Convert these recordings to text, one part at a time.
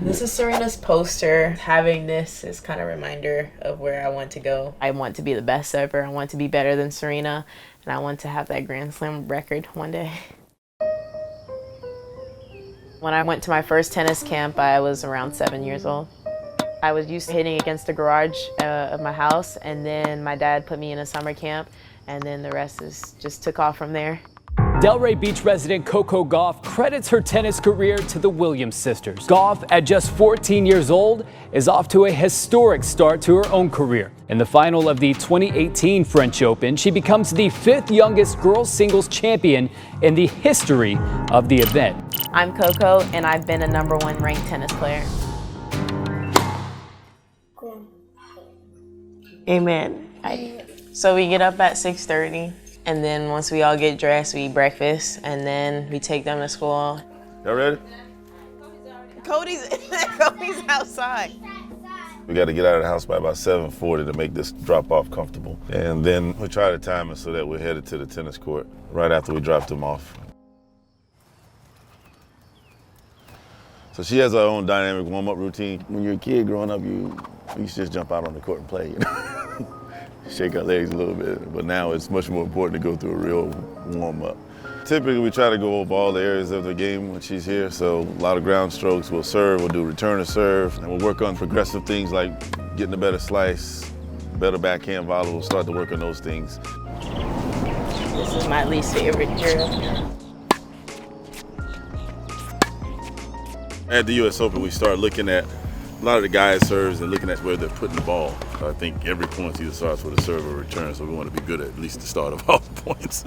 This is Serena's poster. Having this is kind of a reminder of where I want to go. I want to be the best ever. I want to be better than Serena, and I want to have that Grand Slam record one day. When I went to my first tennis camp, I was around 7 years old. I was used to hitting against the garage of my house, and then my dad put me in a summer camp, and then the rest just took off from there. Delray Beach resident Coco Gauff credits her tennis career to the Williams sisters. Gauff, at just 14 years old, is off to a historic start to her own career. In the final of the 2018 French Open, she becomes the 5th youngest girls singles champion in the history of the event. I'm Coco, and I've been a #1 ranked tennis player. Amen. So we get up at 6:30. And then once we all get dressed, we eat breakfast, and then we take them to school. Y'all ready? Cody's outside. We got to get out of the house by about 7:40 to make this drop-off comfortable. And then we try to time it so that we're headed to the tennis court right after we drop them off. So she has her own dynamic warm-up routine. When you're a kid growing up, you used to just jump out on the court and play, you know? Shake our legs a little bit, but now it's much more important to go through a real warm-up. Typically, we try to go over all the areas of the game when she's here, so a lot of ground strokes. We'll serve, we'll do return to serve, and we'll work on progressive things like getting a better slice, better backhand volley. We'll start to work on those things. This is my least favorite drill. At the U.S. Open, we start looking at a lot of the guys' serves and looking at where they're putting the ball. I think every point either starts with a serve or return, so we want to be good at least the start of all the points.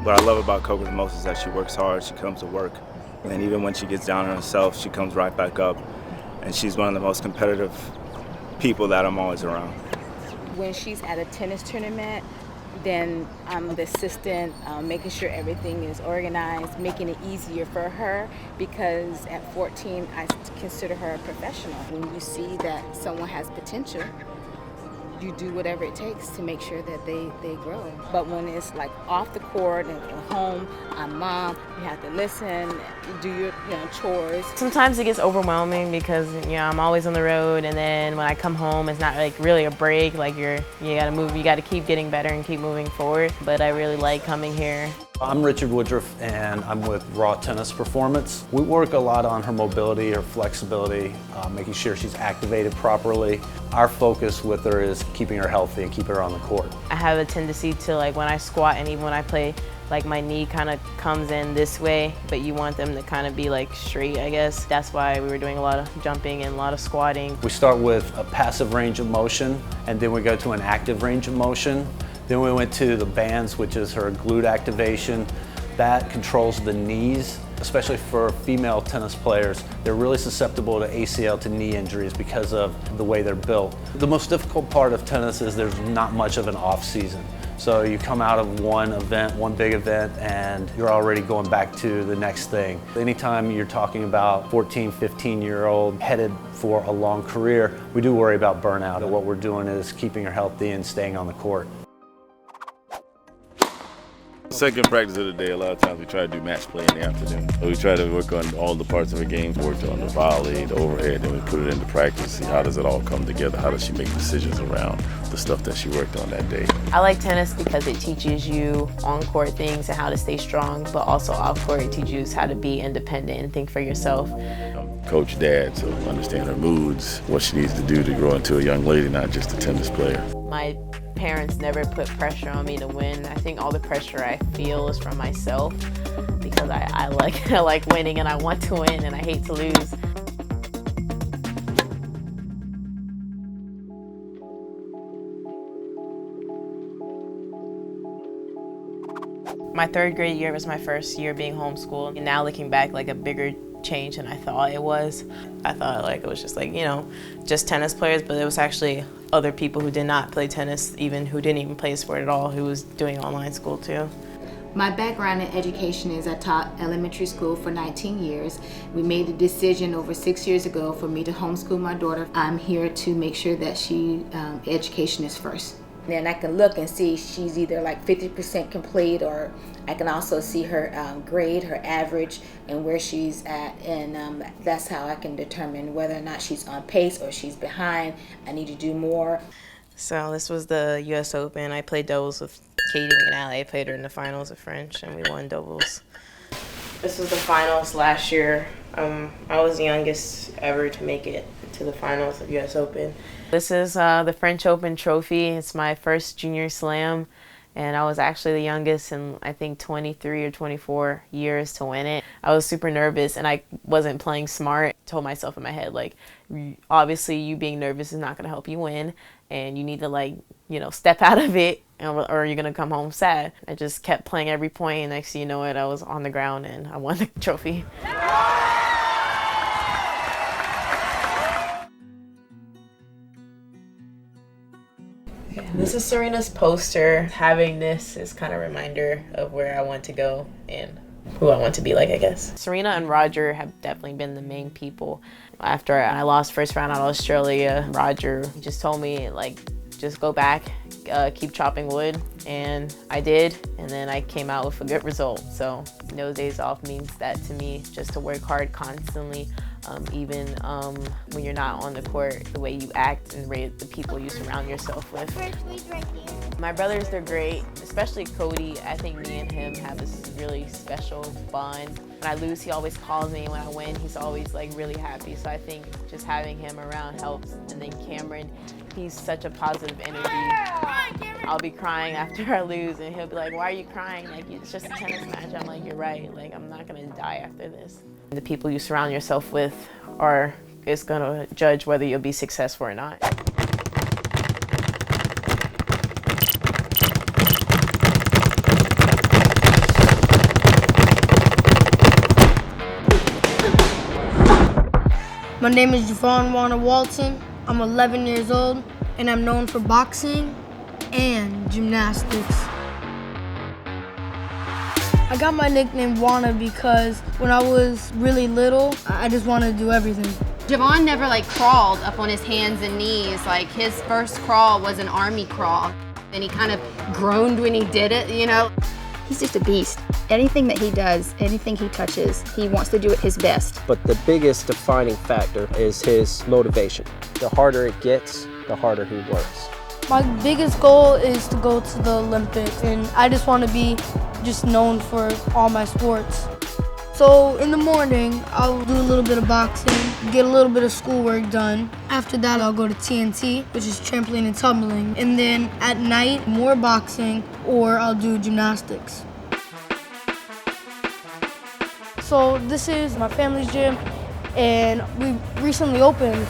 What I love about Coco the most is that she works hard, she comes to work, and even when she gets down on herself, she comes right back up. And she's one of the most competitive people that I'm always around. When she's at a tennis tournament, then I'm the assistant, making sure everything is organized, making it easier for her, because at 14, I consider her a professional. When you see that someone has potential, you do whatever it takes to make sure that they grow. But when it's like off the court and at home, I'm mom, you have to listen, do your chores. Sometimes it gets overwhelming because I'm always on the road, and then when I come home, it's not like really a break. Like you gotta move, you gotta keep getting better and keep moving forward. But I really like coming here. I'm Richard Woodruff, and I'm with Raw Tennis Performance. We work a lot on her mobility, her flexibility, making sure she's activated properly. Our focus with her is keeping her healthy and keeping her on the court. I have a tendency to, like, when I squat and even when I play, like my knee kind of comes in this way, but you want them to kind of be like straight, I guess. That's why we were doing a lot of jumping and a lot of squatting. We start with a passive range of motion, and then we go to an active range of motion. Then we went to the bands, which is her glute activation. That controls the knees, especially for female tennis players. They're really susceptible to ACL to knee injuries because of the way they're built. The most difficult part of tennis is there's not much of an off season. So you come out of one event, one big event, and you're already going back to the next thing. Anytime you're talking about 14, 15-year-old headed for a long career, we do worry about burnout. And what we're doing is keeping her healthy and staying on the court. Second practice of the day, a lot of times we try to do match play in the afternoon. So we try to work on all the parts of the game, worked on the volley, the overhead, then we put it into practice, see how does it all come together, how does she make decisions around the stuff that she worked on that day. I like tennis because it teaches you on-court things and how to stay strong, but also off-court it teaches you how to be independent and think for yourself. Coach dad, so understand her moods, what she needs to do to grow into a young lady, not just a tennis player. My parents never put pressure on me to win. I think all the pressure I feel is from myself because I like winning and I want to win and I hate to lose. My 3rd grade year was my first year being homeschooled, and now looking back, like a bigger change than I thought it was. I thought like it was just like, just tennis players, but it was actually other people who did not play tennis, even who didn't even play a sport at all, who was doing online school too. My background in education is I taught elementary school for 19 years. We made the decision over 6 years ago for me to homeschool my daughter. I'm here to make sure that education is first. Then I can look and see she's either like 50% complete, or I can also see her grade, her average, and where she's at. And that's how I can determine whether or not she's on pace or she's behind. I need to do more. So this was the U.S. Open. I played doubles with Katie McNally. I played her in the finals of French, and we won doubles. This was the finals last year. I was the youngest ever to make it to the finals of U.S. Open. This is the French Open trophy. It's my first junior slam, and I was actually the youngest in, I think, 23 or 24 years to win it. I was super nervous, and I wasn't playing smart. I told myself in my head, like, obviously you being nervous is not going to help you win, and you need to, like, you know, step out of it, or you're going to come home sad. I just kept playing every point, and next thing you know it, I was on the ground, and I won the trophy. This is Serena's poster. Having this is kind of a reminder of where I want to go and who I want to be like, I guess. Serena and Roger have definitely been the main people. After I lost first round out of Australia, Roger just told me, like, just go back, keep chopping wood, and I did, and then I came out with a good result. So no days off means that to me, just to work hard constantly, even when you're not on the court, the way you act and the people you surround yourself with. My brothers, they're great, especially Cody. I think me and him have this really special bond. When I lose, he always calls me. When I win, he's always like really happy. So I think just having him around helps. And then Cameron, he's such a positive energy. I'll be crying after I lose, and he'll be like, why are you crying? Like, it's just a tennis match. I'm like, you're right. Like, I'm not gonna die after this. The people you surround yourself with is gonna judge whether you'll be successful or not. My name is Javon Wanna Walton. I'm 11 years old, and I'm known for boxing and gymnastics. I got my nickname Wanna because when I was really little, I just wanted to do everything. Javon never like crawled up on his hands and knees. Like his first crawl was an army crawl. And he kind of groaned when he did it, you know. He's just a beast. Anything that he does, anything he touches, he wants to do it his best. But the biggest defining factor is his motivation. The harder it gets, the harder he works. My biggest goal is to go to the Olympics, and I just want to be just known for all my sports. So in the morning, I'll do a little bit of boxing, get a little bit of schoolwork done. After that, I'll go to TNT, which is trampoline and tumbling. And then at night, more boxing, or I'll do gymnastics. So this is my family's gym, and we recently opened.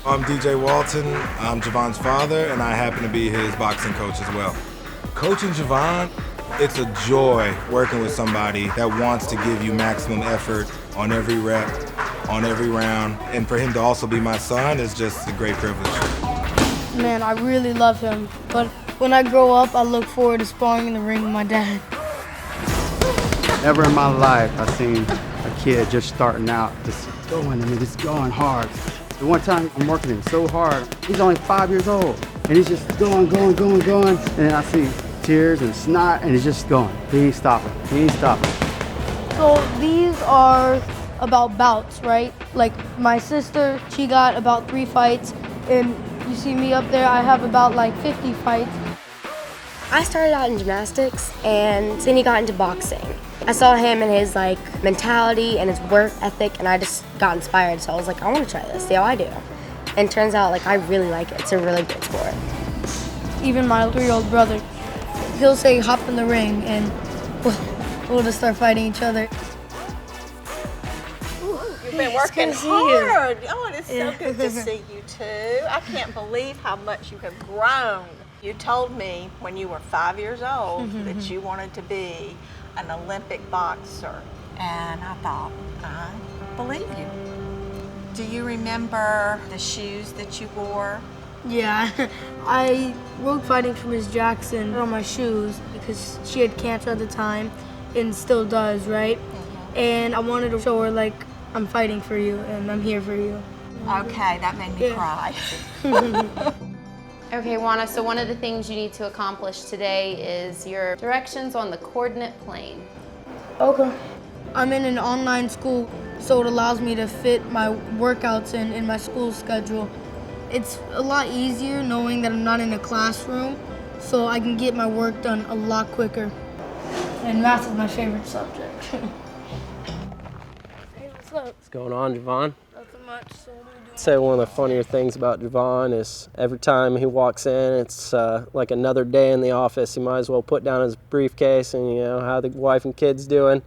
I'm DJ Walton. I'm Javon's father, and I happen to be his boxing coach as well. Coaching Javon, it's a joy working with somebody that wants to give you maximum effort on every rep, on every round. And for him to also be my son is just a great privilege. Man, I really love him. But when I grow up, I look forward to sparring in the ring with my dad. Never in my life I've seen a kid just starting out, just going hard. The one time I'm working him so hard, he's only 5 years old, and he's just going, and then I see tears and snot, and he's just going. He ain't stopping. So these are about bouts, right? Like my sister, she got about 3 fights, and you see me up there, I have about like 50 fights. I started out in gymnastics, and then he got into boxing. I saw him and his like mentality and his work ethic, and I just got inspired. So I was like, I want to try this, see how I do. And it turns out like I really like it. It's a really good sport. Even my 3-year-old brother, he'll say hop in the ring, and we'll just start fighting each other. You've been working hard. Oh, it's so good to see you too. I can't believe how much you have grown. You told me when you were 5 years old that you wanted to be an Olympic boxer. And I thought, I believe you. Do you remember the shoes that you wore? Yeah, I wrote Fighting for Miss Jackson on my shoes because she had cancer at the time and still does, right? And I wanted to show her, like, I'm fighting for you and I'm here for you. Okay, that made me cry. Okay, Wanna, so one of the things you need to accomplish today is your directions on the coordinate plane. Okay. I'm in an online school, so it allows me to fit my workouts in my school schedule. It's a lot easier knowing that I'm not in a classroom, so I can get my work done a lot quicker. And math is my favorite subject. Hey, what's up? What's going on, Javon? Nothing much. So what are we doing? I'd say one of the funnier things about Javon is every time he walks in, it's like another day in the office. He might as well put down his briefcase and, you know, how the wife and kids doing.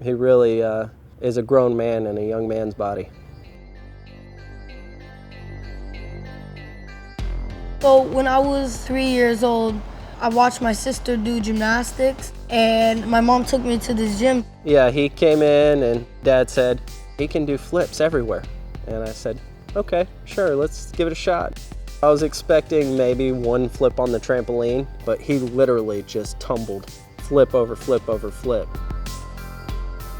He really is a grown man in a young man's body. So when I was 3 years old, I watched my sister do gymnastics, and my mom took me to this gym. Yeah, he came in and Dad said, he can do flips everywhere. And I said, okay, sure, let's give it a shot. I was expecting maybe one flip on the trampoline, but he literally just tumbled, flip over flip over flip.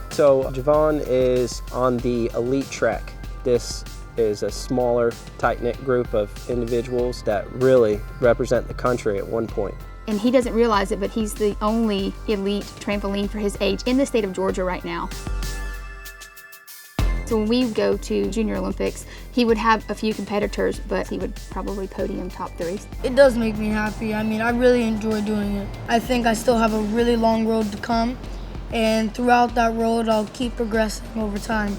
So Javon is on the elite track. This is a smaller, tight-knit group of individuals that really represent the country at one point. And he doesn't realize it, but he's the only elite trampoline for his age in the state of Georgia right now. So when we go to Junior Olympics, he would have a few competitors, but he would probably podium top 3. It does make me happy. I mean, I really enjoy doing it. I think I still have a really long road to come, and throughout that road, I'll keep progressing over time.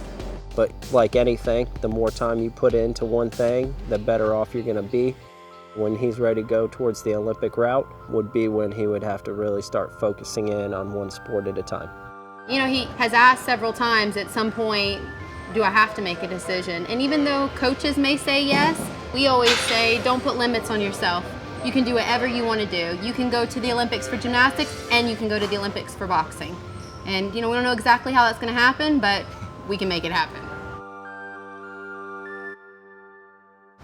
But like anything, the more time you put into one thing, the better off you're gonna be. When he's ready to go towards the Olympic route would be when he would have to really start focusing in on one sport at a time. You know, he has asked several times at some point, do I have to make a decision? And even though coaches may say yes, we always say don't put limits on yourself. You can do whatever you want to do. You can go to the Olympics for gymnastics and you can go to the Olympics for boxing. And you know, we don't know exactly how that's going to happen, but we can make it happen.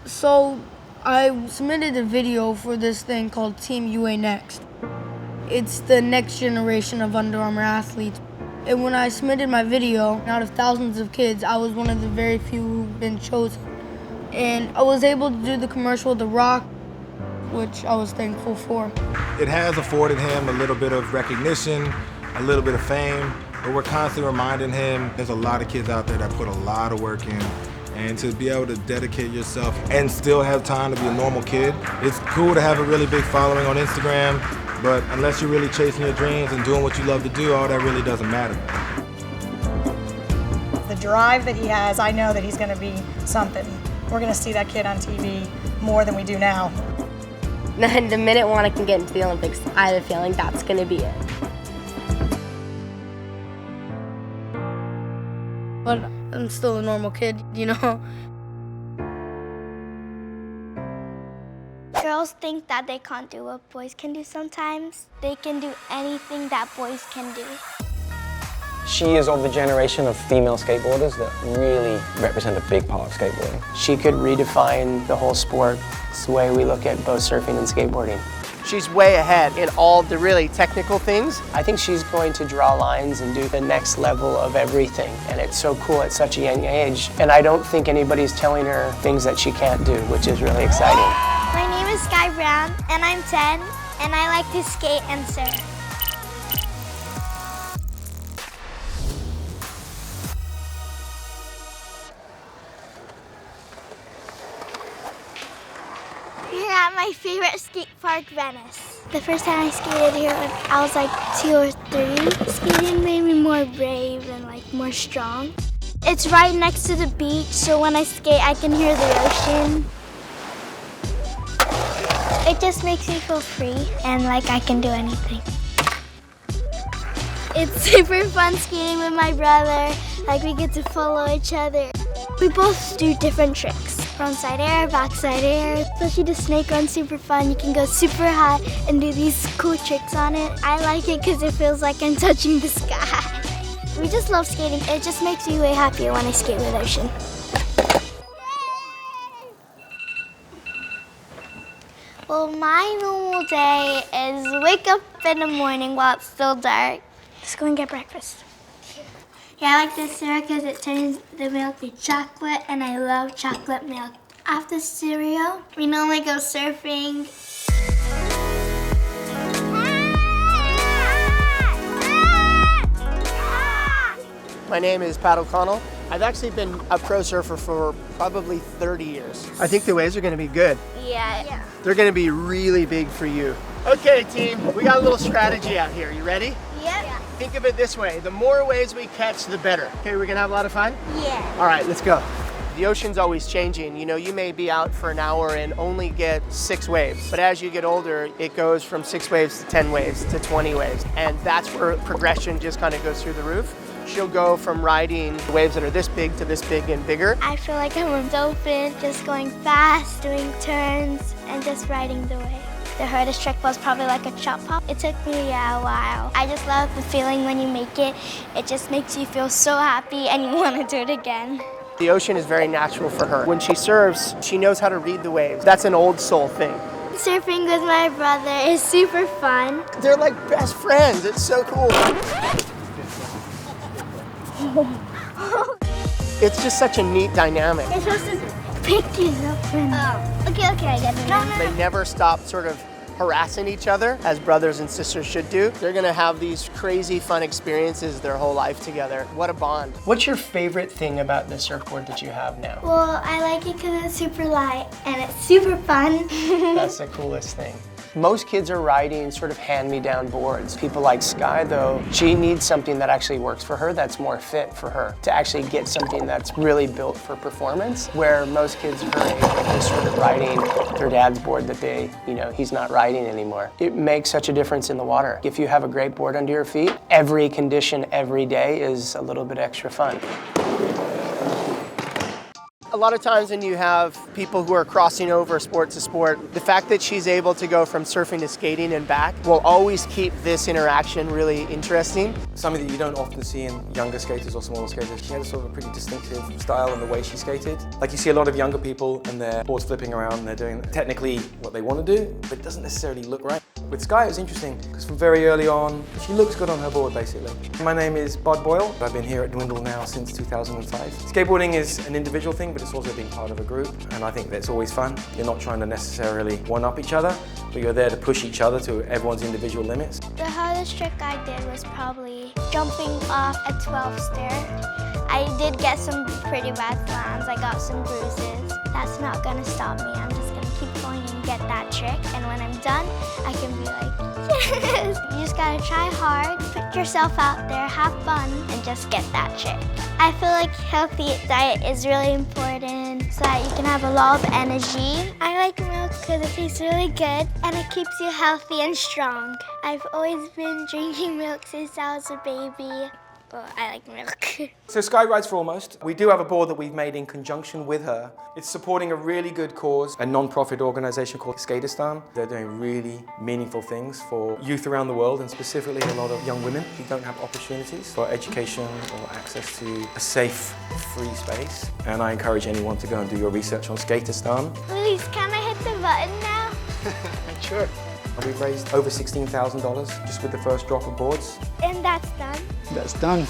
So I submitted a video for this thing called Team UA Next. It's the next generation of Under Armour athletes. And when I submitted my video, out of thousands of kids, I was one of the very few who've been chosen. And I was able to do the commercial with The Rock, which I was thankful for. It has afforded him a little bit of recognition, a little bit of fame, but we're constantly reminding him there's a lot of kids out there that put a lot of work in. And to be able to dedicate yourself and still have time to be a normal kid, it's cool to have a really big following on Instagram, but unless you're really chasing your dreams and doing what you love to do, all that really doesn't matter. The drive that he has, I know that he's going to be something. We're going to see that kid on TV more than we do now. The minute Wanna can get into the Olympics, I have a feeling that's going to be it. But I'm still a normal kid, you know? Girls think that they can't do what boys can do sometimes. They can do anything that boys can do. She is of the generation of female skateboarders that really represent a big part of skateboarding. She could redefine the whole sport. It's the way we look at both surfing and skateboarding. She's way ahead in all the really technical things. I think she's going to draw lines and do the next level of everything. And it's so cool at such a young age. And I don't think anybody's telling her things that she can't do, which is really exciting. My name is Sky Brown, and I'm 10, and I like to skate and surf. We're at my favorite skate park, Venice. The first time I skated here, I was like 2 or 3. Skating made me more brave and like more strong. It's right next to the beach, so when I skate, I can hear the ocean. It just makes me feel free and like I can do anything. It's super fun skating with my brother. Like we get to follow each other. We both do different tricks. Frontside air, backside air. Especially the snake run's super fun. You can go super high and do these cool tricks on it. I like it because it feels like I'm touching the sky. We just love skating. It just makes me way happier when I skate with Ocean. Well, my normal day is wake up in the morning while it's still dark. Just go and get breakfast. Yeah, I like this cereal because it turns the milk to chocolate, and I love chocolate milk. After cereal, we normally go surfing. My name is Pat O'Connell. I've actually been a pro surfer for probably 30 years. I think the waves are going to be good. Yeah. They're going to be really big for you. Okay, team, we got a little strategy out here. You ready? Yep. Think of it this way. The more waves we catch, the better. Okay, we're going to have a lot of fun? Yeah. All right, let's go. The ocean's always changing. You know, you may be out for an hour and only get 6 waves. But as you get older, it goes from 6 waves to 10 waves to 20 waves. And that's where progression just kind of goes through the roof. She'll go from riding waves that are this big to this big and bigger. I feel like I'm a dolphin, just going fast, doing turns, and just riding the wave. The hardest trick was probably like a chop hop. It took me a while. I just love the feeling when you make it. It just makes you feel so happy and you want to do it again. The ocean is very natural for her. When she surfs, she knows how to read the waves. That's an old soul thing. Surfing with my brother is super fun. They're like best friends. It's so cool. It's just such a neat dynamic. You're supposed to pick yourself up. Okay, I get it. They never stop sort of harassing each other, as brothers and sisters should do. They're gonna have these crazy fun experiences their whole life together. What a bond. What's your favorite thing about the surfboard that you have now? Well, I like it because it's super light and it's super fun. That's the coolest thing. Most kids are riding sort of hand-me-down boards. People like Sky, though, she needs something that actually works for her, that's more fit for her, to actually get something that's really built for performance, where most kids her age are just sort of riding their dad's board that he's not riding anymore. It makes such a difference in the water. If you have a great board under your feet, every condition every day is a little bit extra fun. A lot of times when you have people who are crossing over sport to sport, the fact that she's able to go from surfing to skating and back will always keep this interaction really interesting. Something that you don't often see in younger skaters or smaller skaters. She had a sort of a pretty distinctive style in the way she skated. Like you see a lot of younger people and their boards flipping around and they're doing technically what they want to do, but it doesn't necessarily look right. With Sky, it was interesting because from very early on, she looks good on her board, basically. My name is Bud Boyle. I've been here at Dwindle now since 2005. Skateboarding is an individual thing, but it's also being part of a group, and I think that's always fun. You're not trying to necessarily one-up each other, but you're there to push each other to everyone's individual limits. The hardest trick I did was probably jumping off a 12 stair. I did get some pretty bad slams. I got some bruises. That's not gonna stop me. I'm just gonna keep going and get that trick, and when I'm done, I can be like, yes! You just gotta try hard, put yourself out there, have fun, and just get that trick. I feel like healthy diet is really important so that you can have a lot of energy. I like milk because it tastes really good and it keeps you healthy and strong. I've always been drinking milk since I was a baby. Well, I like milk. So Sky rides for Almost. We do have a board that we've made in conjunction with her. It's supporting a really good cause, a non-profit organization called Skateistan. They're doing really meaningful things for youth around the world, and specifically a lot of young women who don't have opportunities for education or access to a safe, free space. And I encourage anyone to go and do your research on Skateistan. Please, can I hit the button now? Sure. We've raised over $16,000 just with the first drop of boards. And that's done. That's done.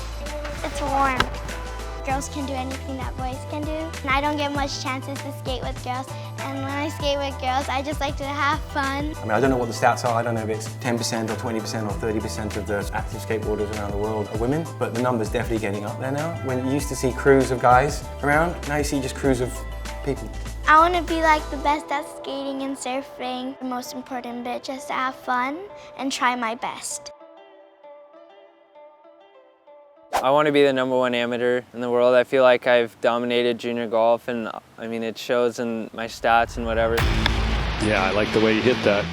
It's warm. Girls can do anything that boys can do. And I don't get much chances to skate with girls. And when I skate with girls, I just like to have fun. I mean, I don't know what the stats are. I don't know if it's 10% or 20% or 30% of the active skateboarders around the world are women, but the number's definitely getting up there now. When you used to see crews of guys around, now you see just crews of people. I want to be like the best at skating and surfing. The most important bit, just to have fun and try my best. I want to be the #1 amateur in the world. I feel like I've dominated junior golf, and I mean, it shows in my stats and whatever. Yeah, I like the way you hit that.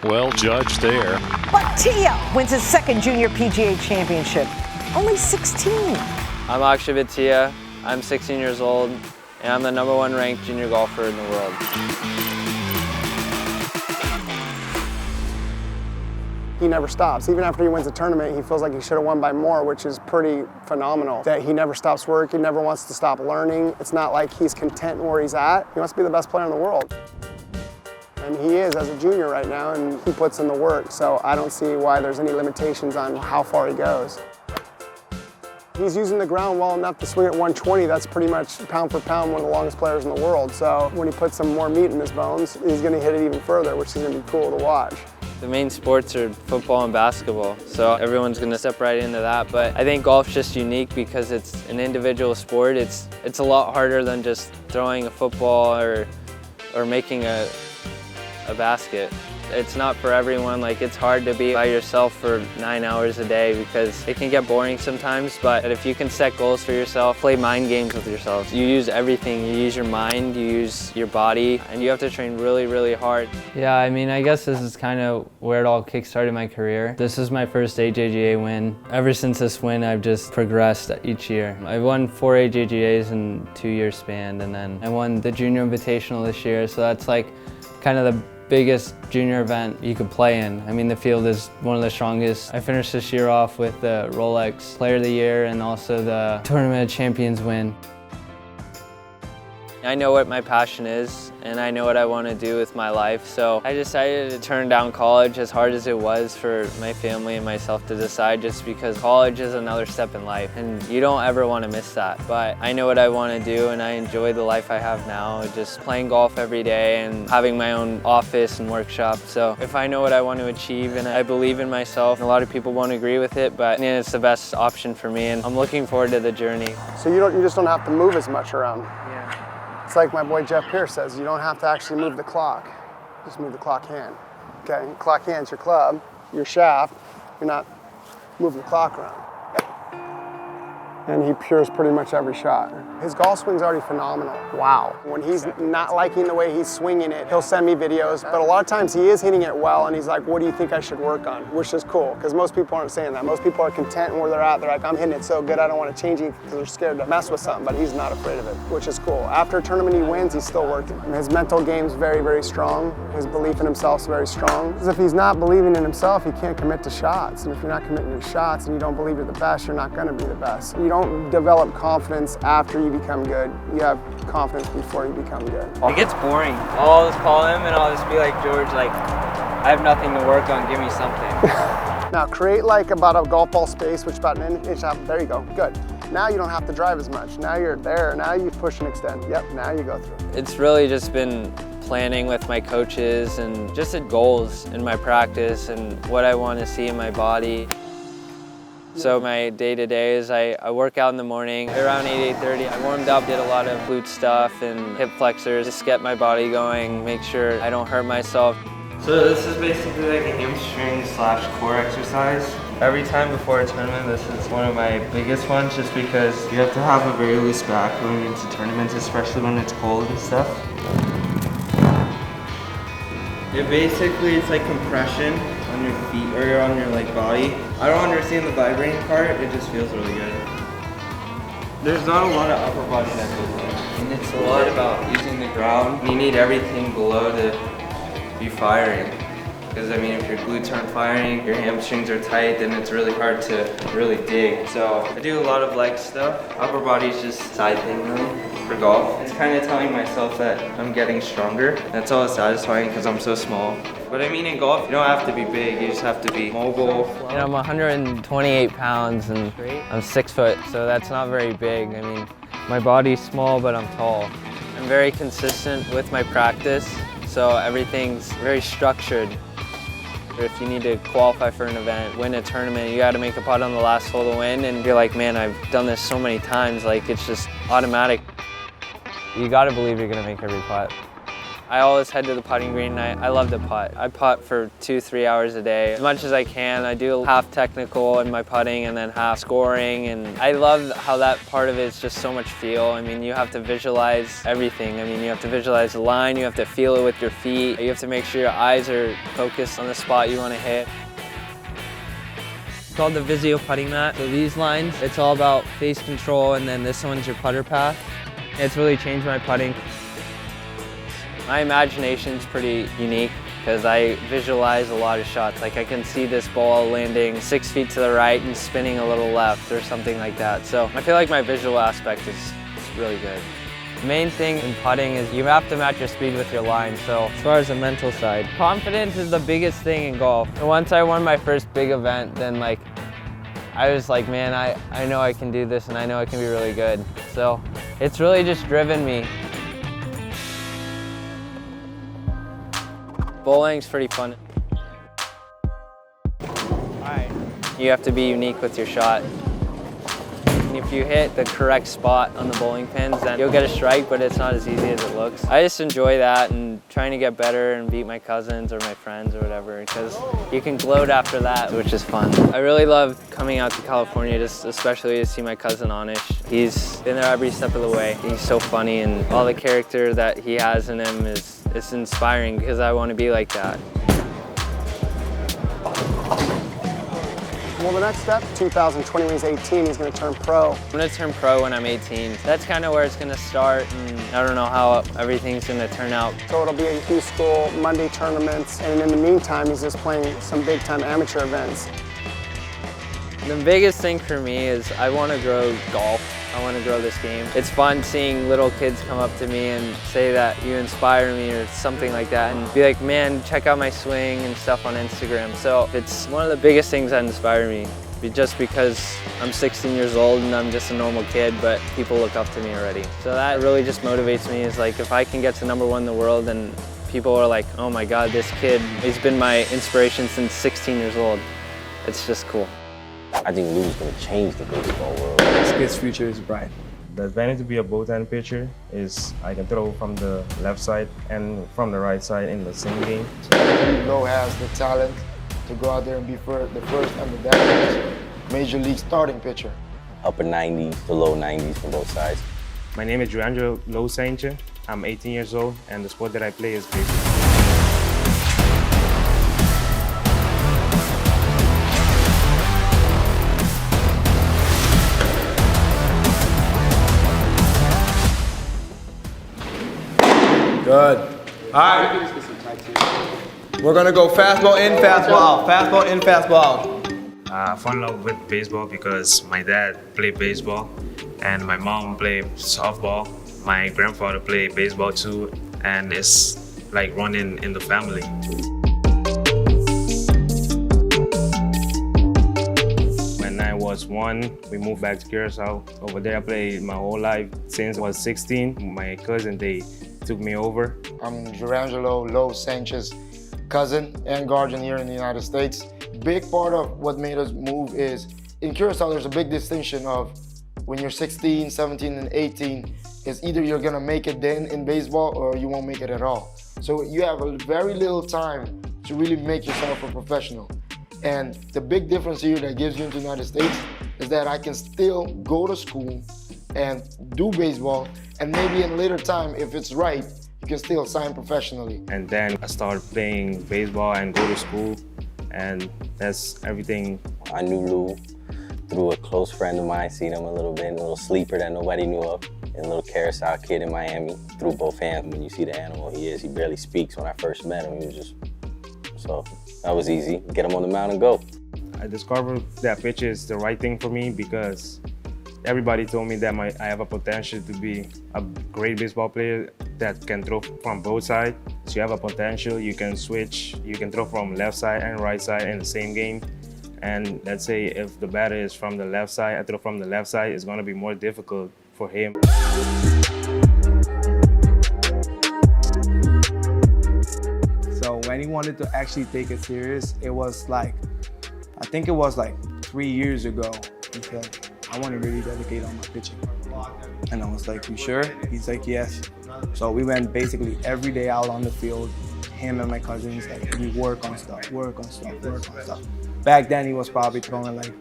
Well judged there. Bhatia wins his second junior PGA championship. Only 16. I'm Akshay Bhatia. I'm 16 years old, and I'm the #1 ranked junior golfer in the world. He never stops. Even after he wins a tournament, he feels like he should have won by more, which is pretty phenomenal. That he never stops work, he never wants to stop learning. It's not like he's content where he's at. He wants to be the best player in the world. And he is as a junior right now, and he puts in the work. So I don't see why there's any limitations on how far he goes. He's using the ground well enough to swing at 120. That's pretty much pound for pound one of the longest players in the world. So when he puts some more meat in his bones, he's going to hit it even further, which is going to be cool to watch. The main sports are football and basketball, so everyone's going to step right into that. But I think golf's just unique because it's an individual sport. It's a lot harder than just throwing a football or making a basket. It's not for everyone. Like, it's hard to be by yourself for 9 hours a day because it can get boring sometimes, but if you can set goals for yourself, play mind games with yourself. You use everything. You use your mind, you use your body, and you have to train really, really hard. Yeah, I mean, I guess this is kind of where it all kick-started my career. This is my first AJGA win. Ever since this win, I've just progressed each year. I won 4 AJGAs in a 2-year span, and then I won the Junior Invitational this year, so that's like kind of the biggest junior event you could play in. I mean, the field is one of the strongest. I finished this year off with the Rolex Player of the Year and also the Tournament of Champions win. I know what my passion is and I know what I want to do with my life, so I decided to turn down college as hard as it was for my family and myself to decide, just because college is another step in life and you don't ever want to miss that. But I know what I want to do and I enjoy the life I have now, just playing golf every day and having my own office and workshop. So if I know what I want to achieve and I believe in myself, a lot of people won't agree with it, but it's the best option for me and I'm looking forward to the journey. So you just don't have to move as much around. It's like my boy Jeff Pierce says, you don't have to actually move the clock, just move the clock hand. Okay, clock hand's your club, your shaft, you're not moving the clock around. And he pures pretty much every shot. His golf swing's already phenomenal. Wow. When he's not liking the way he's swinging it, he'll send me videos, but a lot of times he is hitting it well and he's like, what do you think I should work on? Which is cool, because most people aren't saying that. Most people are content where they're at. They're like, I'm hitting it so good, I don't want to change it because they're scared to mess with something, but he's not afraid of it, which is cool. After a tournament he wins, he's still working. His mental game's very, very strong. His belief in himself's very strong. Because if he's not believing in himself, he can't commit to shots. And if you're not committing to shots and you don't believe you're the best, you're not going to be the best. You don't develop confidence after you become good. You have confidence before you become good. It gets boring. I'll just call him and I'll just be like, George, like, I have nothing to work on, give me something. Now create like about a golf ball space, which is about an inch out. There you go, good. Now you don't have to drive as much. Now you're there, now you push and extend. Yep, now you go through. It's really just been planning with my coaches and just set goals in my practice and what I want to see in my body. So my day-to-day is I work out in the morning around 8:30. I warmed up, did a lot of glute stuff and hip flexors, just get my body going, make sure I don't hurt myself. So this is basically like a hamstring / core exercise. Every time before a tournament, this is one of my biggest ones just because you have to have a very loose back going into tournaments, especially when it's cold and stuff. It's like compression on your feet or on your body. I don't understand the vibrating part, it just feels really good. There's not a lot of upper body that goes on. And it's a lot about using the ground. You need everything below to be firing. Because I mean, if your glutes aren't firing, your hamstrings are tight, then it's really hard to really dig. So I do a lot of leg stuff. Upper body's just a side thing really for golf. It's kind of telling myself that I'm getting stronger. That's always satisfying because I'm so small. But I mean, in golf, you don't have to be big, you just have to be mobile. You know, I'm 128 pounds and I'm 6 foot, so that's not very big. I mean, my body's small, but I'm tall. I'm very consistent with my practice, so everything's very structured. If you need to qualify for an event, win a tournament, you gotta make a putt on the last hole to win, and you're like, man, I've done this so many times, like it's just automatic. You gotta believe you're gonna make every putt. I always head to the putting green and I love to putt. I putt for 2-3 hours a day. As much as I can, I do half technical in my putting and then half scoring, and I love how that part of it is just so much feel. I mean, you have to visualize everything. I mean, you have to visualize the line, you have to feel it with your feet, you have to make sure your eyes are focused on the spot you want to hit. It's called the Vizio putting mat. So these lines, it's all about face control, and then this one's your putter path. It's really changed my putting. My imagination's pretty unique because I visualize a lot of shots. Like I can see this ball landing 6 feet to the right and spinning a little left or something like that. So I feel like my visual aspect is really good. Main thing in putting is you have to match your speed with your line. So as far as the mental side, confidence is the biggest thing in golf. And once I won my first big event, then like I was like, man, I know I can do this and I know I can be really good. So it's really just driven me. Bowling's pretty fun. Alright. You have to be unique with your shot. If you hit the correct spot on the bowling pins, then you'll get a strike, but it's not as easy as it looks. I just enjoy that and trying to get better and beat my cousins or my friends or whatever, because you can gloat after that, which is fun. I really love coming out to California, just especially to see my cousin Anish. He's been there every step of the way. He's so funny, and all the character that he has in him is inspiring, because I want to be like that. Well, the next step, 2020 when he's 18, he's going to turn pro. I'm going to turn pro when I'm 18. That's kind of where it's going to start, and I don't know how everything's going to turn out. So it'll be a Hugh School Monday tournaments, and in the meantime, he's just playing some big-time amateur events. The biggest thing for me is I want to grow golf. I want to grow this game. It's fun seeing little kids come up to me and say that you inspire me or something like that, and be like, man, check out my swing and stuff on Instagram. So it's one of the biggest things that inspire me, just because I'm 16 years old and I'm just a normal kid, but people look up to me already. So that really just motivates me, is like, if I can get to #1 in the world and people are like, oh my God, this kid, he's been my inspiration since 16 years old. It's just cool. I think Lou's going to change the baseball world. This kid's future is bright. The advantage to be a both-hand pitcher is I can throw from the left side and from the right side in the same game. Lo has the talent to go out there and be the first and the best major league starting pitcher. Upper 90s to low 90s from both sides. My name is Jurrangelo Cijntje. I'm 18 years old, and the sport that I play is baseball. Good. All right. We're gonna go fastball in, fastball out. Fastball in, fastball out. I fell in love with baseball because my dad played baseball and my mom played softball. My grandfather played baseball too, and it's like running in the family. When I was 1, we moved back to Curacao. Over there I played my whole life since I was 16. My cousin, they took me over. I'm Jurrangelo Cijntje's cousin and guardian here in the United States. Big part of what made us move is, in Curacao there's a big distinction of when you're 16, 17, and 18, is either you're gonna make it then in baseball or you won't make it at all. So you have a very little time to really make yourself a professional. And the big difference here that gives you into the United States is that I can still go to school and do baseball, and maybe in a later time, if it's right, you can still sign professionally. And then I started playing baseball and go to school, and that's everything. I knew Lou through a close friend of mine, seen him a little sleeper that nobody knew of, and a little Curacao kid in Miami, through both hands. When you see the animal he is, he barely speaks. When I first met him, he was just, so that was easy. Get him on the mound and go. I discovered that pitch is the right thing for me because everybody told me that I have a potential to be a great baseball player that can throw from both sides. So you have a potential, you can switch, you can throw from left side and right side in the same game. And let's say if the batter is from the left side, I throw from the left side, it's gonna be more difficult for him. So when he wanted to actually take it serious, it was like, I think it was like 3 years ago. He said, I want to really dedicate on my pitching. And I was like, you sure? He's like, yes. So we went basically every day out on the field, him and my cousins, like we work on stuff. Back then he was probably throwing like,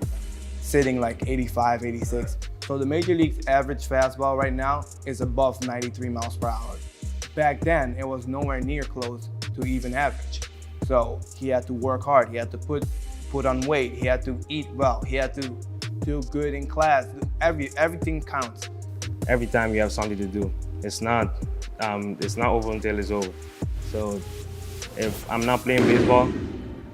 sitting like 85, 86. So the Major League average fastball right now is above 93 miles per hour. Back then, it was nowhere near close to even average. So he had to work hard, he had to put on weight, he had to eat well, he had to do good in class. Everything counts. Every time you have something to do, it's not over until it's over. So if I'm not playing baseball,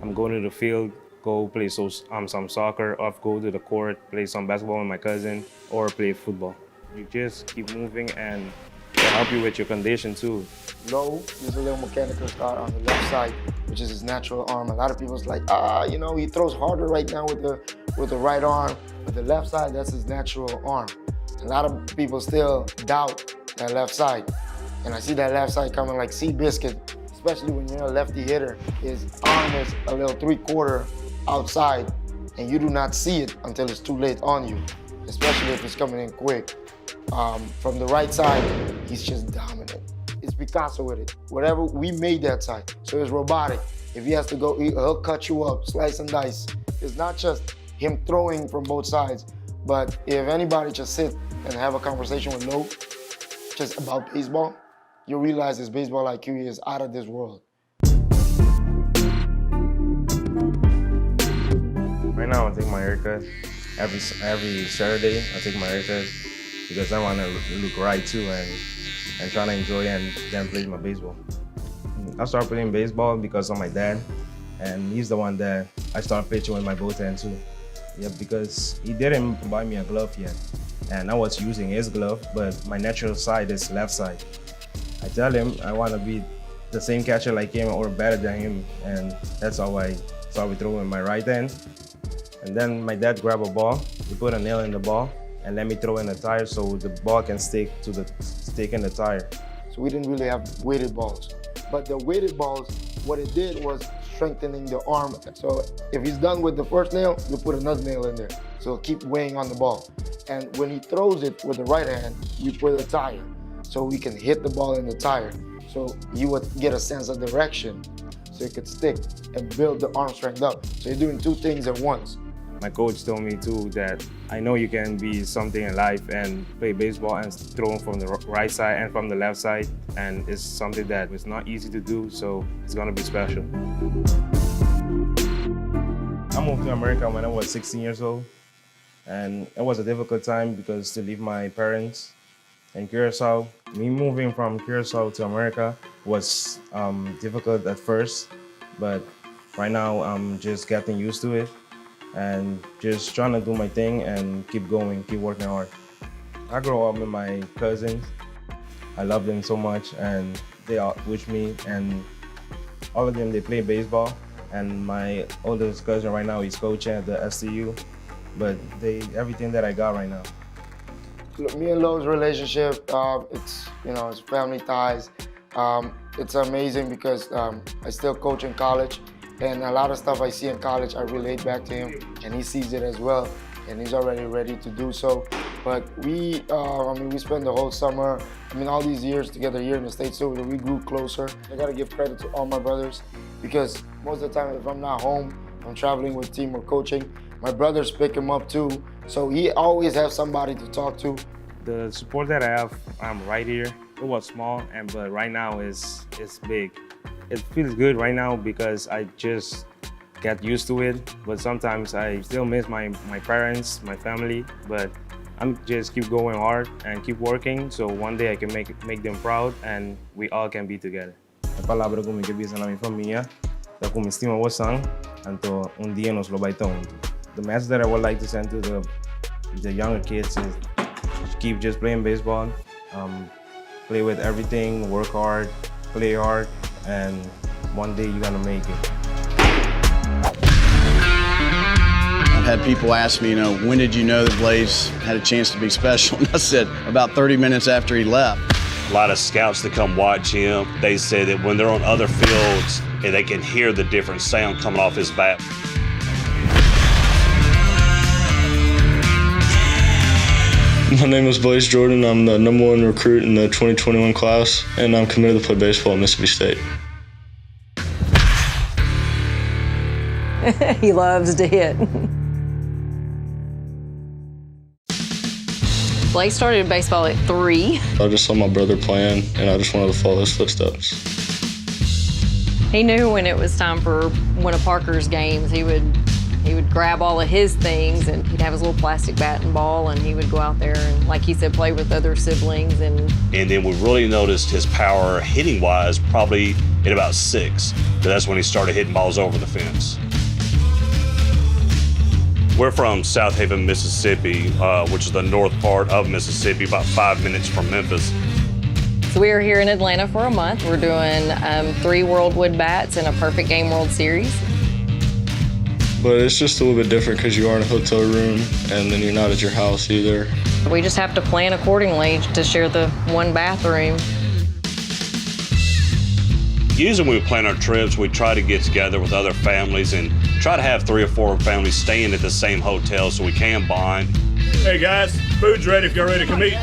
I'm going to the field, go play some soccer, or go to the court, play some basketball with my cousin, or play football. You just keep moving and help you with your condition too. Low, there's a little mechanical start on the left side, which is his natural arm. A lot of people's like, you know, he throws harder right now with the right arm. But the left side, that's his natural arm. A lot of people still doubt that left side. And I see that left side coming like Seabiscuit, especially when you're a lefty hitter. His arm is a little 3/4 outside, and you do not see it until it's too late on you, especially if it's coming in quick. From the right side, he's just dominant. It's Picasso with it. Whatever, we made that side, so it's robotic. If he has to go, he'll cut you up, slice and dice. It's not just him throwing from both sides, but if anybody just sit and have a conversation with Lo, just about baseball, you realize his baseball IQ is out of this world. Right now, I take my haircut. Every Saturday, I take my haircut because I want to look right too and trying to enjoy and then play my baseball. I started playing baseball because of my dad, and he's the one that I started pitching with my both hands too. Yeah, because he didn't buy me a glove yet, and I was using his glove, but my natural side is left side. I tell him I want to be the same catcher like him or better than him, and that's how I started throwing my right hand. And then my dad grabbed a ball, he put a nail in the ball, and let me throw in the tire so the ball can stick to the stick in the tire. So we didn't really have weighted balls. But the weighted balls, what it did was strengthening the arm. So if he's done with the first nail, you put another nail in there. So keep weighing on the ball. And when he throws it with the right hand, you put a tire. So we can hit the ball in the tire. So you would get a sense of direction so it could stick and build the arm strength up. So you're doing two things at once. My coach told me too that I know you can be something in life and play baseball and throw from the right side and from the left side, and it's something that is not easy to do, so it's gonna be special. I moved to America when I was 16 years old, and it was a difficult time because to leave my parents in Curacao. Me moving from Curacao to America was difficult at first, but right now I'm just getting used to it and just trying to do my thing and keep going, keep working hard. I grew up with my cousins. I love them so much, and they are with me, and all of them, they play baseball. And my oldest cousin right now is coaching at the STU, but everything that I got right now. Look, me and Lo's relationship, it's family ties. It's amazing because I still coach in college, and a lot of stuff I see in college, I relate back to him, and he sees it as well, and he's already ready to do so. But we spent the whole summer, all these years together here in the States, so we grew closer. I gotta give credit to all my brothers, because most of the time, if I'm not home, I'm traveling with team or coaching, my brothers pick him up too, so he always has somebody to talk to. The support that I have, I'm right here. It was small, but right now it's big. It feels good right now because I just get used to it, but sometimes I still miss my parents, my family, but I'm just keep going hard and keep working, so one day I can make them proud and we all can be together. A palavra que me quebisa na minha família, da como estima você, então dia nos lo vai tão. The message that I would like to send to the younger kids is keep just playing baseball, play with everything, work hard, play hard, and one day you're gonna make it. I've had people ask me, when did you know that Blaze had a chance to be special? And I said, about 30 minutes after he left. A lot of scouts that come watch him, they say that when they're on other fields, they can hear the different sound coming off his bat. My name is Blaze Jordan. I'm the #1 recruit in the 2021 class, and I'm committed to play baseball at Mississippi State. He loves to hit. Blaze started baseball at 3. I just saw my brother playing, and I just wanted to follow his footsteps. He knew when it was time for one of Parker's games, he would grab all of his things, and he'd have his little plastic bat and ball, and he would go out there and, like he said, play with other siblings. And then we really noticed his power hitting-wise probably at about 6. That's when he started hitting balls over the fence. We're from South Haven, Mississippi, which is the north part of Mississippi, about 5 minutes from Memphis. So we are here in Atlanta for a month. We're doing 3 World Wood bats and a Perfect Game World Series. But it's just a little bit different because you are in a hotel room and then you're not at your house either. We just have to plan accordingly to share the one bathroom. Usually when we plan our trips, we try to get together with other families and try to have 3 or 4 families staying at the same hotel so we can bond. Hey guys, food's ready if you're ready to come eat.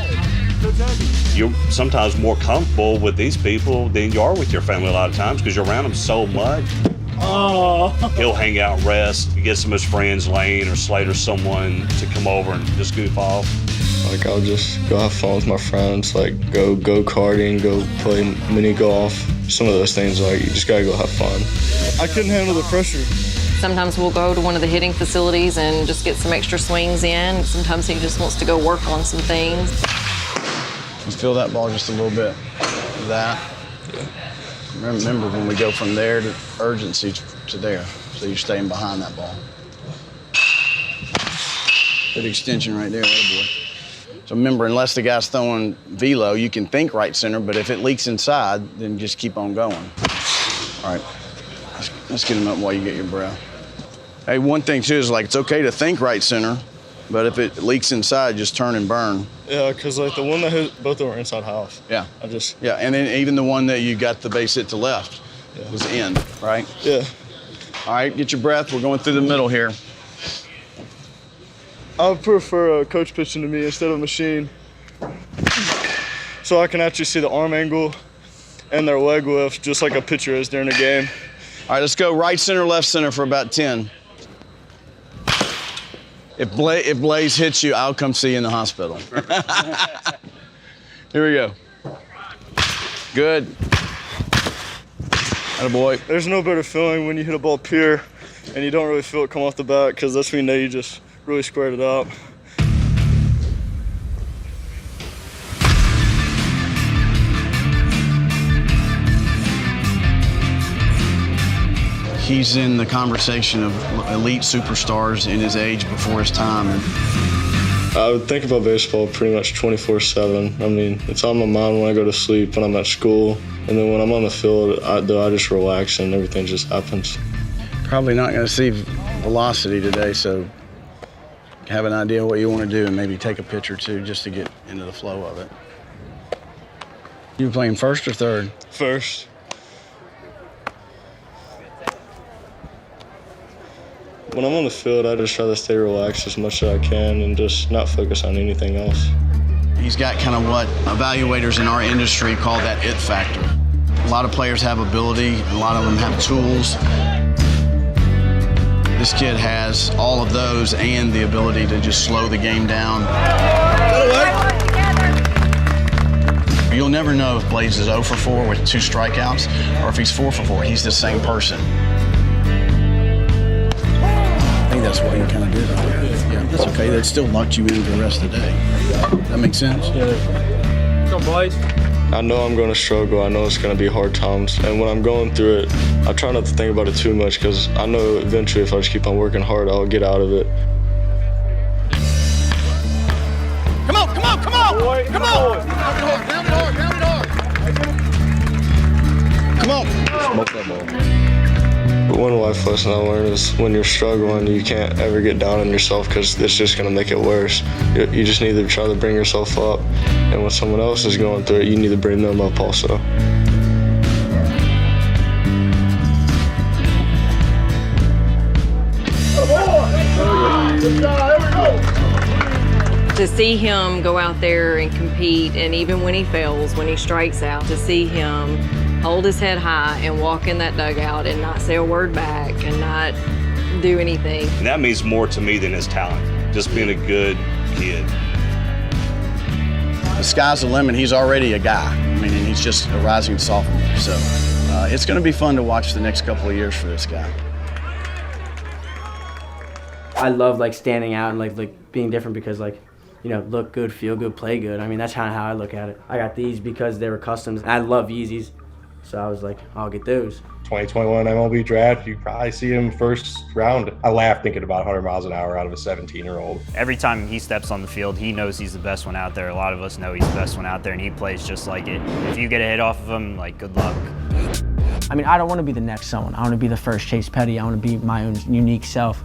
You're sometimes more comfortable with these people than you are with your family a lot of times because you're around them so much. Oh. He'll hang out, rest, get some of his friends, Lane or Slade or someone to come over and just goof off. Like I'll just go have fun with my friends, like go karting, go play mini golf. Some of those things, like you just gotta go have fun. I couldn't handle the pressure. Sometimes we'll go to one of the hitting facilities and just get some extra swings in. Sometimes he just wants to go work on some things. You feel that ball just a little bit. That. Yeah. Remember when we go from there to urgency to there, so you're staying behind that ball. Good extension right there, boy. So remember, unless the guy's throwing velo, you can think right center, but if it leaks inside, then just keep on going. All right, let's get him up while you get your breath. Hey, one thing too is like it's okay to think right center, but if it leaks inside, just turn and burn. Yeah, because like the one that hit, both of them were inside half. Yeah. Yeah, and then even the one that you got the base hit to left was in, right? Yeah. All right, get your breath. We're going through the middle here. I would prefer a coach pitching to me instead of a machine. So I can actually see the arm angle and their leg lift just like a pitcher is during a game. All right, let's go right center, left center for about 10. If Blaze hits you, I'll come see you in the hospital. Here we go. Good. Attaboy. There's no better feeling when you hit a ball up here and you don't really feel it come off the bat because that's when you know you just really squared it out. He's in the conversation of elite superstars in his age before his time. I would think about baseball pretty much 24/7. I mean, it's on my mind when I go to sleep, when I'm at school, and then when I'm on the field, I just relax and everything just happens. Probably not going to see velocity today, so have an idea what you want to do and maybe take a pitch or two just to get into the flow of it. You playing first or third? First. When I'm on the field, I just try to stay relaxed as much as I can and just not focus on anything else. He's got kind of what evaluators in our industry call that it factor. A lot of players have ability, a lot of them have tools. This kid has all of those and the ability to just slow the game down. You'll never know if Blaze is 0 for 4 with 2 strikeouts or if he's 4 for 4. He's the same person. I think that's what he kind of did. Yeah, that's okay. That still locked you in for the rest of the day. That makes sense? Yeah. Go, boys. I know I'm going to struggle. I know it's going to be hard times. And when I'm going through it, I try not to think about it too much because I know eventually if I just keep on working hard, I'll get out of it. Come on, come on, come on! Boy, come on! Come on! Smoke that ball. But one life lesson I learned is when you're struggling, you can't ever get down on yourself because it's just going to make it worse. You just need to try to bring yourself up. And when someone else is going through it, you need to bring them up also. To see him go out there and compete, and even when he fails, when he strikes out, to see him hold his head high and walk in that dugout and not say a word back and not do anything. And that means more to me than his talent, just being a good kid. The sky's the limit. He's already a guy. I mean, and he's just a rising sophomore. So it's going to be fun to watch the next couple of years for this guy. I love like standing out and like being different because like, you know, look good, feel good, play good. I mean, that's kind of how I look at it. I got these because they were customs. I love Yeezys. So I was like, I'll get those. 2021 MLB draft, you probably see him first round. I laugh thinking about 100 miles an hour out of a 17-year-old. Every time he steps on the field, he knows he's the best one out there. A lot of us know he's the best one out there, and he plays just like it. If you get a hit off of him, like, good luck. I mean, I don't want to be the next someone. I want to be the first Chase Petty. I want to be my own unique self.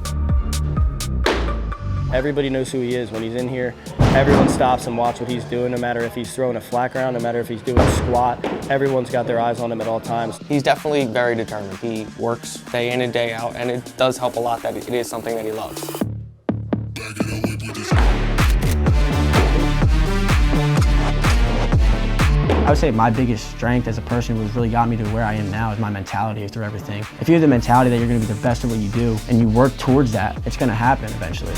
Everybody knows who he is when he's in here. Everyone stops and watch what he's doing, no matter if he's throwing a flat ground, no matter if he's doing a squat. Everyone's got their eyes on him at all times. He's definitely very determined. He works day in and day out, and it does help a lot that it is something that he loves. I would say my biggest strength as a person, what really got me to where I am now, is my mentality through everything. If you have the mentality that you're going to be the best at what you do and you work towards that, it's going to happen eventually.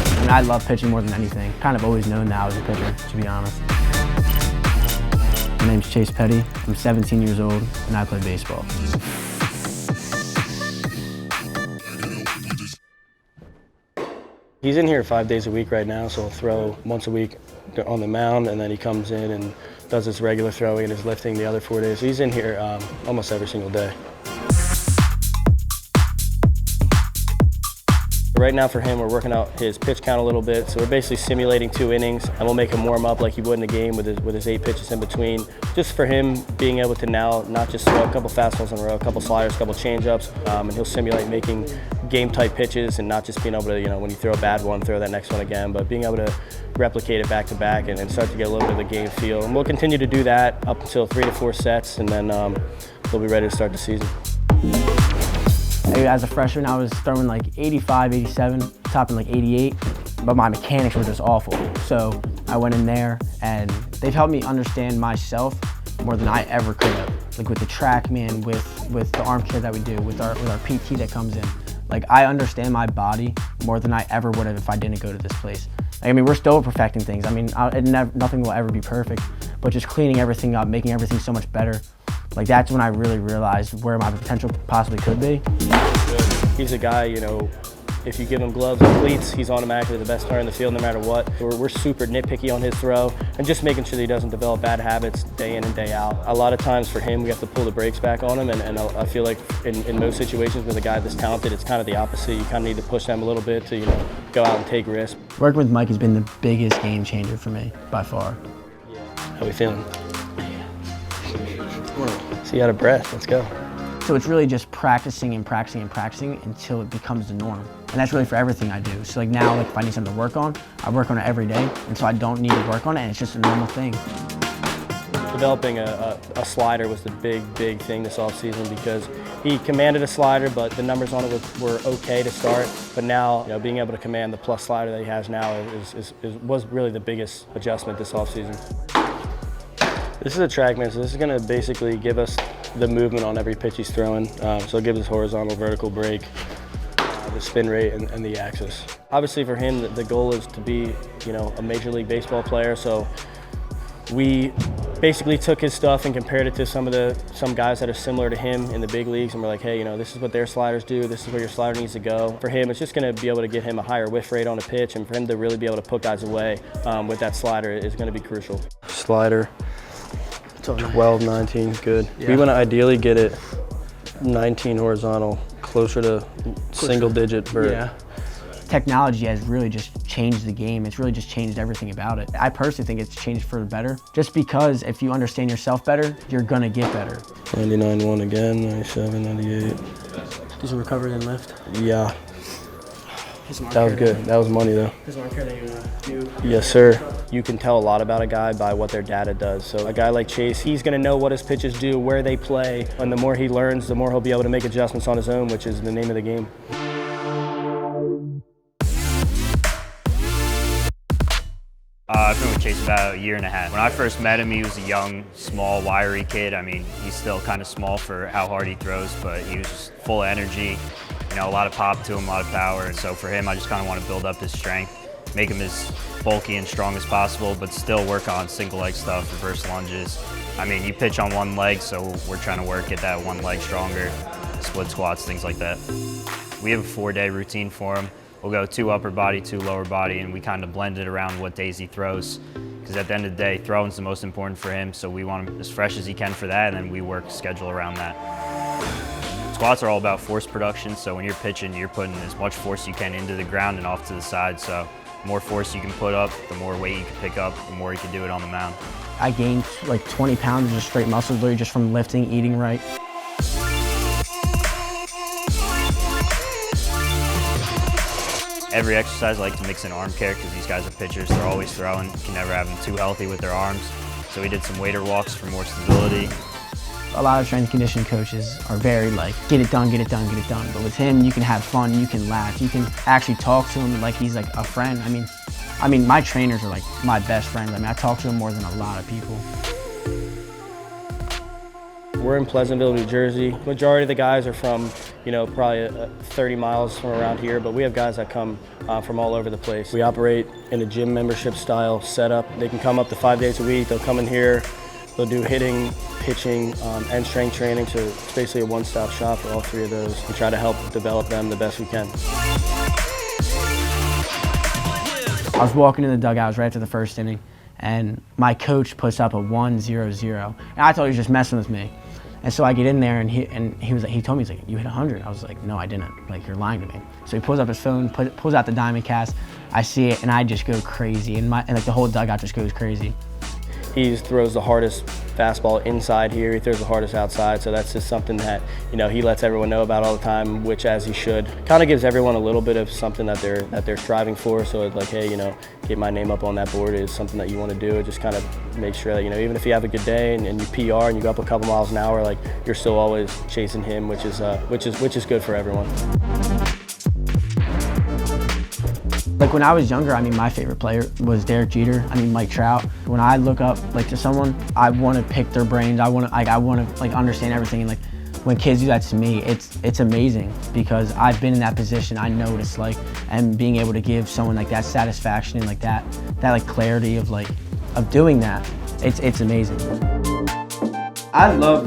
I mean, I love pitching more than anything. Kind of always known now as a pitcher, to be honest. My name's Chase Petty. I'm 17 years old and I play baseball. He's in here 5 days a week right now, so he'll throw once a week on the mound, and then he comes in and does his regular throwing and his lifting the other 4 days. So he's in here almost every single day. Right now for him, we're working out his pitch count a little bit, so we're basically simulating 2 innings, and we'll make him warm up like he would in a game with his 8 pitches in between. Just for him being able to now not just throw a couple fastballs in a row, a couple sliders, a couple changeups, and he'll simulate making game-type pitches and not just being able to, you know, when you throw a bad one, throw that next one again, but being able to replicate it back-to-back and start to get a little bit of a game feel. And we'll continue to do that up until 3 to 4 sets, and then we'll be ready to start the season. As a freshman, I was throwing like 85, 87, topping like 88, but my mechanics were just awful. So I went in there and they've helped me understand myself more than I ever could have. Like with the TrackMan, with the arm care that we do, with our PT that comes in. Like I understand my body more than I ever would have if I didn't go to this place. Like, I mean, we're still perfecting things. I mean, nothing will ever be perfect, but just cleaning everything up, making everything so much better. Like that's when I really realized where my potential possibly could be. He's a guy, you know, if you give him gloves and cleats, he's automatically the best player in the field no matter what. We're super nitpicky on his throw and just making sure that he doesn't develop bad habits day in and day out. A lot of times for him, we have to pull the brakes back on him, and I feel like in most situations with a guy this talented, it's kind of the opposite. You kind of need to push them a little bit to, you know, go out and take risks. Working with Mike has been the biggest game changer for me, by far. How we feeling? So you out of breath, let's go. So it's really just practicing and practicing and practicing until it becomes the norm. And that's really for everything I do. So like now, like if I need something to work on, I work on it every day. And so I don't need to work on it, and it's just a normal thing. Developing a slider was the big thing this offseason because he commanded a slider, but the numbers on it were okay to start. But now, you know, being able to command the plus slider that he has now was really the biggest adjustment this offseason. This is a TrackMan, so this is going to basically give us the movement on every pitch he's throwing. So it gives us horizontal, vertical break, the spin rate, and the axis. Obviously for him, the goal is to be, you know, a Major League Baseball player. So we basically took his stuff and compared it to some guys that are similar to him in the big leagues, and we're like, hey, you know, this is what their sliders do, this is where your slider needs to go. For him, it's just going to be able to get him a higher whiff rate on a pitch, and for him to really be able to put guys away with that slider is going to be crucial. Slider, 12, 19, good. Yeah. We want to ideally get it 19 horizontal, closer to single digit vert. Yeah. Technology has really just changed the game. It's really just changed everything about it. I personally think it's changed for the better, just because if you understand yourself better, you're gonna get better. 99-1 again, 97, 98. Did you recover and lift? Yeah. That was good. That was money though. His arm care that you do? Yes, sir. You can tell a lot about a guy by what their data does. So a guy like Chase, he's going to know what his pitches do, where they play, and the more he learns, the more he'll be able to make adjustments on his own, which is the name of the game. I've been with Chase about a year and a half. When I first met him, he was a young, small, wiry kid. I mean, he's still kind of small for how hard he throws, but he was just full of energy. You know, a lot of pop to him, a lot of power. And so for him, I just kind of want to build up his strength, make him as bulky and strong as possible, but still work on single leg stuff, reverse lunges. I mean, you pitch on one leg, so we're trying to work, get that one leg stronger, split squats, things like that. We have a 4-day routine for him. We'll go 2 upper body, 2 lower body, and we kind of blend it around what days he throws. because at the end of the day, throwing's the most important for him, so we want him as fresh as he can for that, and then we work schedule around that. Squats are all about force production, so when you're pitching, you're putting as much force you can into the ground and off to the side, so the more force you can put up, the more weight you can pick up, the more you can do it on the mound. I gained like 20 pounds of just straight muscle literally just from lifting, eating right. Every exercise, I like to mix in arm care because these guys are pitchers. They're always throwing. You can never have them too healthy with their arms. So we did some waiter walks for more stability. A lot of strength and conditioning coaches are very like, get it done, get it done, get it done. But with him, you can have fun, you can laugh, you can actually talk to him like he's like a friend. I mean, my trainers are like my best friends. I talk to them more than a lot of people. We're in Pleasantville, New Jersey. Majority of the guys are from, probably 30 miles from around here, but we have guys that come from all over the place. We operate in a gym membership style setup. They can come up to 5 days a week. They'll come in here, they'll do hitting, pitching, and strength training. So it's basically a one-stop shop for all three of those. We try to help develop them the best we can. I was walking in the dugout right after the first inning, and my coach puts up a 1-0-0. And I thought he was just messing with me. And so I get in there, and he told me, he's like, you hit 100. I was like, no, I didn't. Like, you're lying to me. So he pulls up his phone, pulls out the diamond cast. I see it, and I just go crazy, and like the whole dugout just goes crazy. He throws the hardest fastball inside here. He throws the hardest outside. So that's just something that, he lets everyone know about all the time, which as he should. Kind of gives everyone a little bit of something that they're striving for. So it's like, hey, get my name up on that board is something that you want to do. It just kind of make sure that, even if you have a good day and you PR and you go up a couple miles an hour, like you're still always chasing him, which is good for everyone. Like when I was younger, my favorite player was Derek Jeter. Mike Trout. When I look up to someone, I want to pick their brains. I want to understand everything. And when kids do that to me, it's amazing because I've been in that position. I know what it's like, and being able to give someone like that satisfaction and that clarity of doing that, it's amazing. I love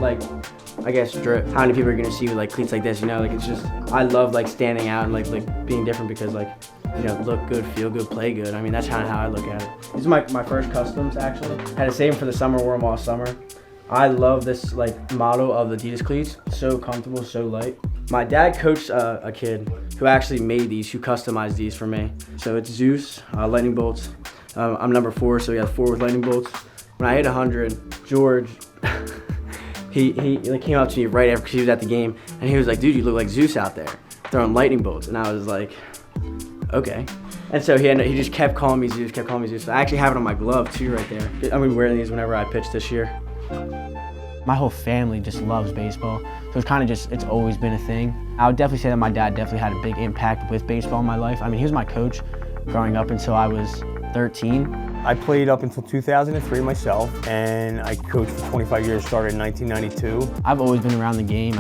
drip. How many people are gonna see with cleats like this? It's just I love standing out and being different because look good, feel good, play good. That's kind of how I look at it. These are my first customs, actually. Had to save them for the summer, wore them all summer. I love this model of the Adidas cleats. So comfortable, so light. My dad coached a kid who actually made these, who customized these for me. So it's Zeus, lightning bolts. I'm number 4, so he has 4 with lightning bolts. When I hit 100, George, he came up to me right after because he was at the game, and he was like, dude, you look like Zeus out there, throwing lightning bolts. And I was like, okay. And so he just kept calling me Zeus, kept calling me Zeus. So I actually have it on my glove too right there. I'm gonna be wearing these whenever I pitch this year. My whole family just loves baseball. So it's always been a thing. I would definitely say that my dad definitely had a big impact with baseball in my life. He was my coach growing up until I was 13. I played up until 2003 myself, and I coached for 25 years, started in 1992. I've always been around the game.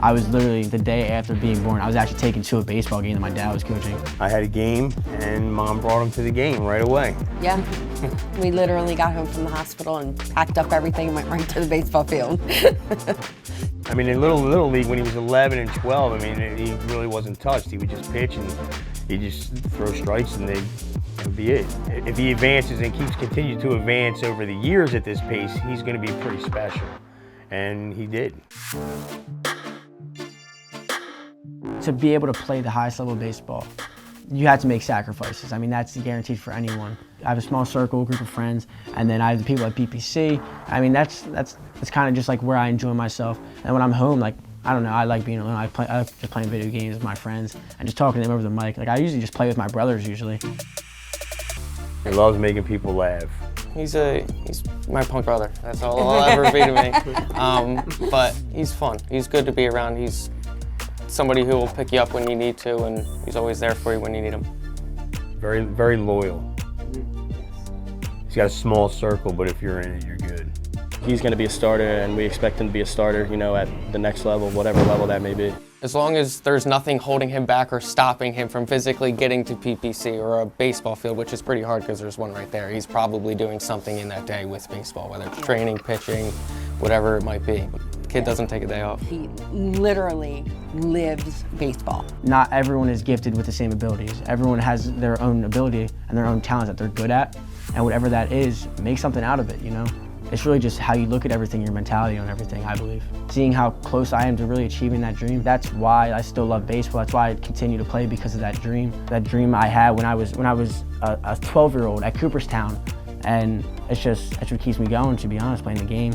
I was literally, the day after being born, I was actually taken to a baseball game that my dad was coaching. I had a game, and Mom brought him to the game right away. Yeah, we literally got home from the hospital and packed up everything and went right to the baseball field. In Little League, when he was 11 and 12, he really wasn't touched. He would just pitch, and he'd just throw strikes, and that would be it. If he advances and continues to advance over the years at this pace, he's going to be pretty special, and he did. To be able to play the highest level of baseball, you have to make sacrifices. That's guaranteed for anyone. I have a small circle, group of friends, and then I have the people at PPC. That's kind of just where I enjoy myself. And when I'm home, I don't know, I like being alone. I like just playing video games with my friends and just talking to them over the mic. I usually just play with my brothers usually. He loves making people laugh. He's my punk brother. That's all I'll ever be to me. But he's fun. He's good to be around. He's somebody who will pick you up when you need to, and he's always there for you when you need him. Very, very loyal. He's got a small circle, but if you're in it, you're good. He's going to be a starter, and we expect him to be a starter, at the next level, whatever level that may be. As long as there's nothing holding him back or stopping him from physically getting to PPC or a baseball field, which is pretty hard because there's one right there, he's probably doing something in that day with baseball, whether it's training, pitching, whatever it might be. The kid doesn't take a day off. He literally lives baseball. Not everyone is gifted with the same abilities. Everyone has their own ability and their own talents that they're good at, and whatever that is, make something out of it, you know? It's really just how you look at everything, your mentality on everything, I believe. Seeing how close I am to really achieving that dream, that's why I still love baseball. That's why I continue to play, because of that dream. That dream I had when I was a 12-year-old at Cooperstown. And it's what keeps me going, to be honest, playing the game.